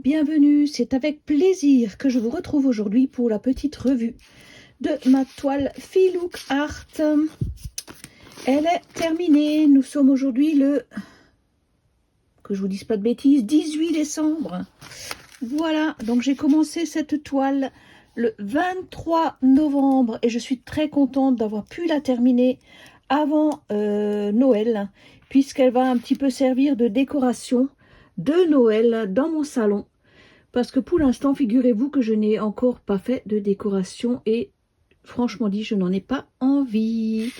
bienvenue, c'est avec plaisir que je vous retrouve aujourd'hui pour la petite revue de ma toile Filook Art. Elle est terminée, nous sommes aujourd'hui le, que je vous dise pas de bêtises, 18 décembre. Voilà, donc j'ai commencé cette toile le 23 novembre et je suis très contente d'avoir pu la terminer avant Noël, puisqu'elle va un petit peu servir de décoration de Noël dans mon salon, parce que pour l'instant, figurez-vous que je n'ai encore pas fait de décoration et franchement dit, je n'en ai pas envie.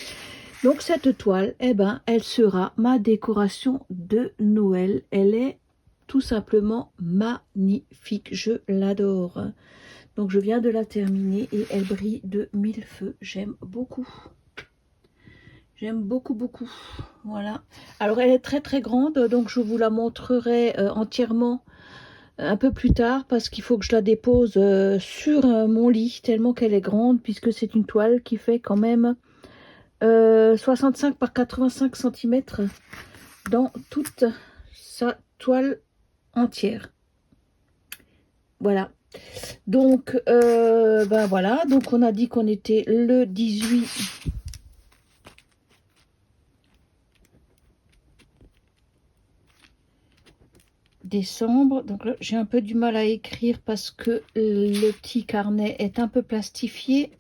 Donc cette toile, eh ben, elle sera ma décoration de Noël. Elle est tout simplement magnifique, je l'adore. Donc je viens de la terminer et elle brille de mille feux, j'aime beaucoup. J'aime beaucoup. Voilà. Alors, elle est très grande, donc je vous la montrerai entièrement un peu plus tard parce qu'il faut que je la dépose sur mon lit, tellement qu'elle est grande, puisque c'est une toile qui fait quand même 65 par 85 cm dans toute sa toile entière. Voilà. Donc, ben voilà. Donc, on a dit qu'on était le 18 décembre. Donc là, j'ai un peu du mal à écrire parce que le petit carnet est un peu plastifié.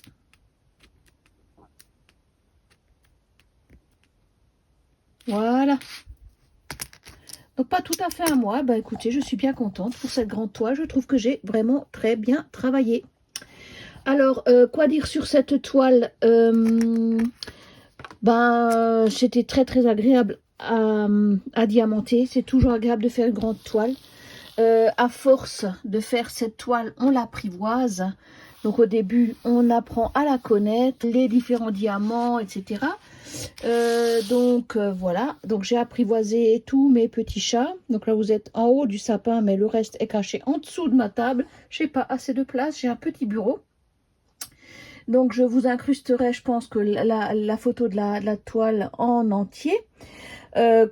Voilà. Donc pas tout à fait à moi. Bah écoutez, je suis bien contente pour cette grande toile. Je trouve que j'ai vraiment très bien travaillé. Alors, quoi dire sur cette toile? Ben, c'était très agréable à diamanter. C'est toujours agréable de faire une grande toile. À force de faire cette toile, on l'apprivoise. Donc au début, on apprend à la connaître, les différents diamants, etc. Voilà, donc j'ai apprivoisé tous mes petits chats. Donc là, vous êtes en haut du sapin, mais le reste est caché en dessous de ma table. Je n'ai pas assez de place, j'ai un petit bureau. Donc je vous incrusterai, je pense, que la photo de la toile en entier.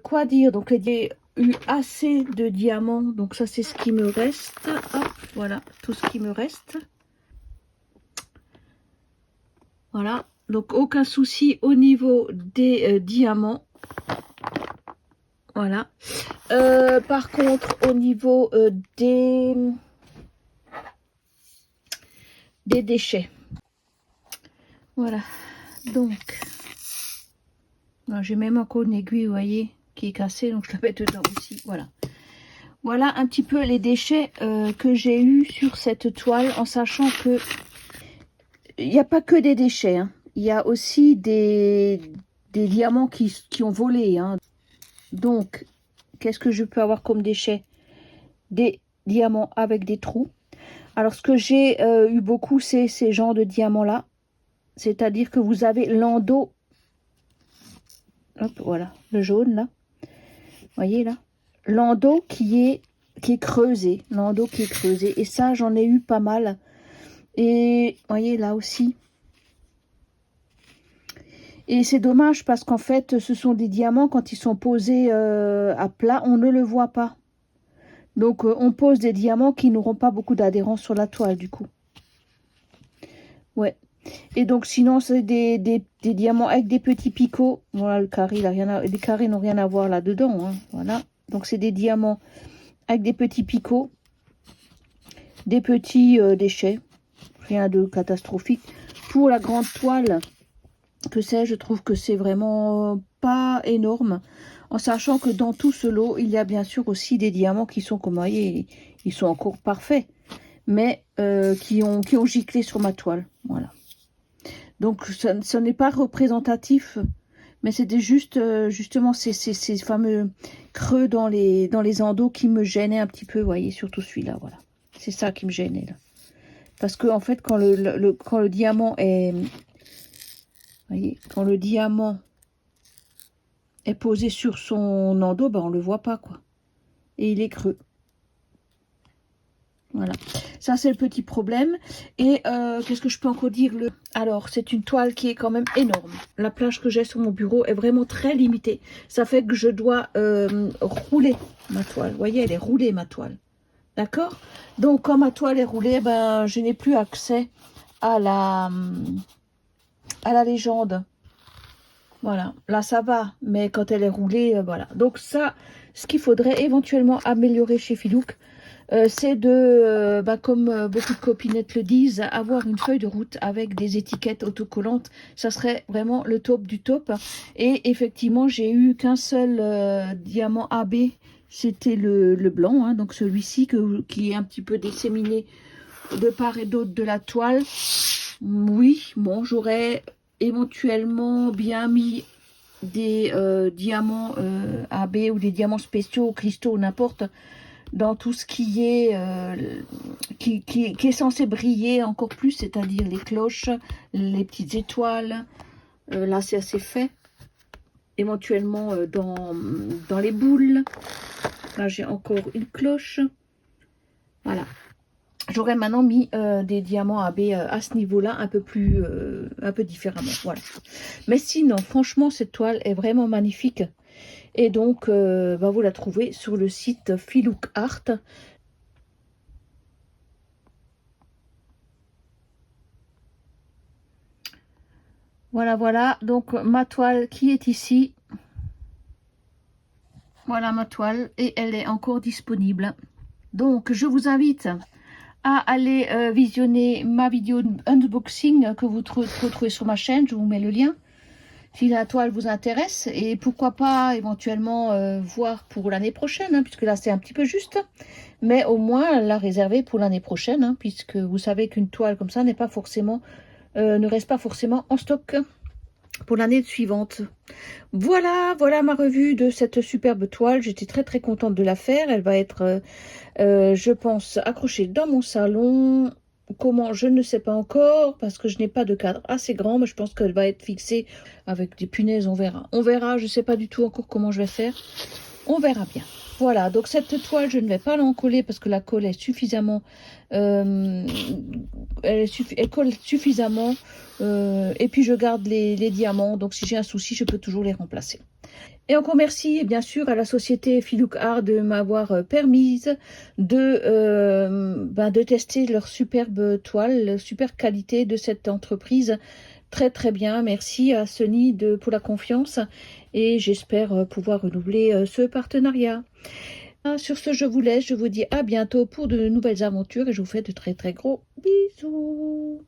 Quoi dire? Donc j'ai eu assez de diamants, donc ça c'est ce qui me reste. Hop, voilà, tout ce qui me reste. Voilà, donc aucun souci au niveau des diamants. Voilà. Par contre, au niveau des déchets. Voilà, donc j'ai même encore une aiguille, vous voyez, qui est cassée, donc je la mets dedans aussi. Voilà. Voilà un petit peu les déchets que j'ai eu sur cette toile, en sachant que il n'y a pas que des déchets, hein. Il y a aussi des diamants qui ont volé, hein. Donc, qu'est-ce que je peux avoir comme déchets? Des diamants avec des trous. Alors, ce que j'ai eu beaucoup, c'est ces genres de diamants-là. C'est-à-dire que vous avez l'endos. Hop, voilà, le jaune, là. Vous voyez, là? L'endos qui est creusé. L'endos qui est creusé. Et ça, j'en ai eu pas mal. Et, vous voyez, là aussi. Et c'est dommage parce qu'en fait, ce sont des diamants, quand ils sont posés à plat, on ne le voit pas. Donc, on pose des diamants qui n'auront pas beaucoup d'adhérence sur la toile, du coup. Ouais. Et donc, sinon, c'est des diamants avec des petits picots. Voilà, le carré, les carrés n'ont rien à voir là-dedans, hein. Voilà. Donc, c'est des diamants avec des petits picots. Des petits déchets. Rien de catastrophique. Pour la grande toile, que c'est, je trouve que c'est vraiment pas énorme. En sachant que dans tout ce lot, il y a bien sûr aussi des diamants qui sont, comme vous voyez, ils sont encore parfaits. Mais qui ont giclé sur ma toile. Voilà. Donc, ce n'est pas représentatif, mais c'était juste, justement, ces fameux creux dans les endos qui me gênaient un petit peu, vous voyez, surtout celui-là, voilà. C'est ça qui me gênait, là. Parce que, en fait, quand le diamant est... Vous voyez, quand le diamant est posé sur son endos, ben, on ne le voit pas, quoi. Et il est creux. Voilà, ça c'est le petit problème. Et qu'est-ce que je peux encore dire? Alors, c'est une toile qui est quand même énorme. La plage que j'ai sur mon bureau est vraiment très limitée. Ça fait que je dois rouler ma toile. Vous voyez, elle est roulée, ma toile. D'accord? Donc, quand ma toile est roulée, ben, je n'ai plus accès à la légende. Voilà, là ça va, mais quand elle est roulée, voilà. Donc ça, ce qu'il faudrait éventuellement améliorer chez Filouk, c'est de, comme beaucoup de copinettes le disent, avoir une feuille de route avec des étiquettes autocollantes. Ça serait vraiment le top du top. Et effectivement, j'ai eu qu'un seul diamant AB, c'était le blanc, hein, donc celui-ci qui est un petit peu disséminé de part et d'autre de la toile. Oui, bon, j'aurais éventuellement bien mis des diamants AB ou des diamants spéciaux, cristaux, n'importe, dans tout ce qui est qui est censé briller encore plus, c'est-à-dire les cloches, les petites étoiles. Là, c'est assez fait. Éventuellement dans les boules. Là, j'ai encore une cloche. Voilà. J'aurais maintenant mis des diamants AB à ce niveau-là, un peu différemment. Voilà. Mais sinon, franchement, cette toile est vraiment magnifique. Et donc, vous la trouvez sur le site Filouk Art. Voilà, voilà. Donc, ma toile qui est ici. Voilà ma toile. Et elle est encore disponible. Donc, je vous invite à aller visionner ma vidéo unboxing que vous retrouvez sur ma chaîne. Je vous mets le lien si la toile vous intéresse, et pourquoi pas éventuellement voir pour l'année prochaine, hein, puisque là c'est un petit peu juste, mais au moins la réserver pour l'année prochaine, hein, puisque vous savez qu'une toile comme ça n'est pas forcément ne reste pas forcément en stock pour l'année suivante. Voilà, voilà ma revue de cette superbe toile. J'étais très très contente de la faire. Elle va être je pense accrochée dans mon salon. Comment, je ne sais pas encore, parce que je n'ai pas de cadre assez grand, mais je pense qu'elle va être fixée avec des punaises, on verra. On verra, je ne sais pas du tout encore comment je vais faire. On verra bien. Voilà, donc cette toile, je ne vais pas l'encoller parce que la colle est suffisamment... elle colle suffisamment. Et puis je garde les diamants, donc si j'ai un souci, je peux toujours les remplacer. Et encore merci, bien sûr, à la société Filouk Art de m'avoir permise de tester leur superbe toile, la super qualité de cette entreprise. Très très bien, merci à Sony pour la confiance et j'espère pouvoir renouveler ce partenariat. Sur ce, je vous laisse, je vous dis à bientôt pour de nouvelles aventures et je vous fais de très très gros bisous.